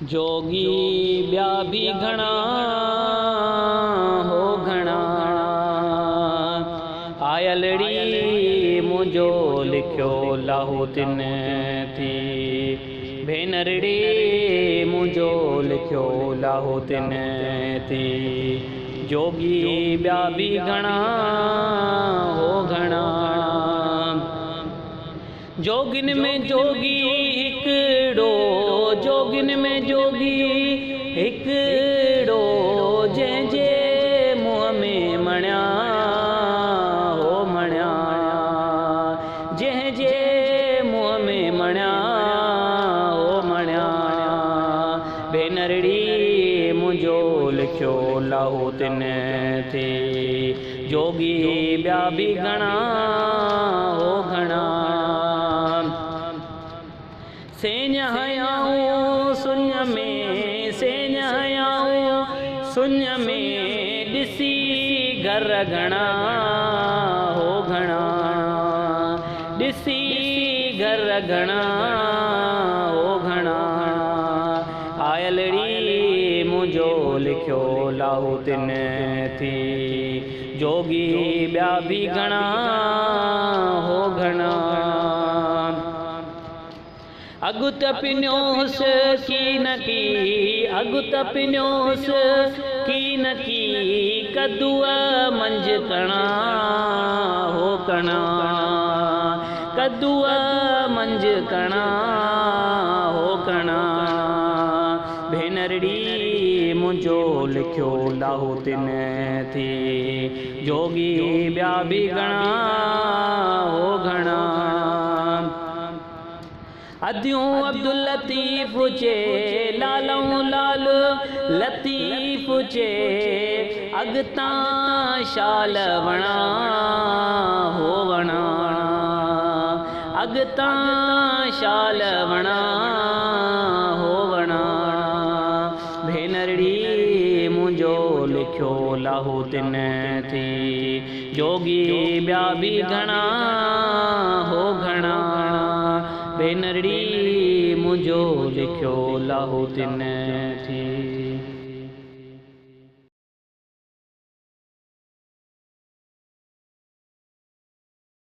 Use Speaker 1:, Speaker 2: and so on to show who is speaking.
Speaker 1: जोगी ॿिया बि घणा हो घणा आयलड़ी मुंहिंजो लिखियो लाहू तिन थी भेनरड़ी मुंहिंजो लिखियो लाहू तिन थी जोगी ॿिया बि घणा हो घणा जोगिन में जोगी हिकिड़ो जोगिन में जोगी हिकिड़ो जंहिंजे मुंहं में मणिया हो मणिया जंहिंजे मुंहं में मणिया हो मणिया भेनरड़ी मुंहिंजो लिखियो लाहू तिन थी जोगी ॿिया बि घणा हो घणा सेञायाऊं सुञ में सेञायाऊं सुञ में ॾिसी घर घणा हो घणा ॾिसी घर घणा हो घणा आयलड़ी मुंहिंजो लिखियो लाहू तिन थी जोगी ॿिया बि घणा हो घणा अगु त पिन्योसि की न की अगु त पिन्योसि की न की कदुआ मंझ कणा हो कणा कदुआ मंझ कणा हो कणा भेनरड़ी मुंहिंजो लिखियो लाहू तिन थी जोगी ॿिया बि घणा हो घणा अदियूं अब्दुल लतीफ़ चे लालऊं लाल लतीफ़ चे अॻितां शाल वणा हो वणा अॻितां शाल वणा हो वणा भेनरड़ी मुंहिंजो लिखियो लाहू तिन थी जोगी ॿिया बि घणा हो घणा भेनरड़ी मुंहिंजो लिखियो लाहू तिन थी।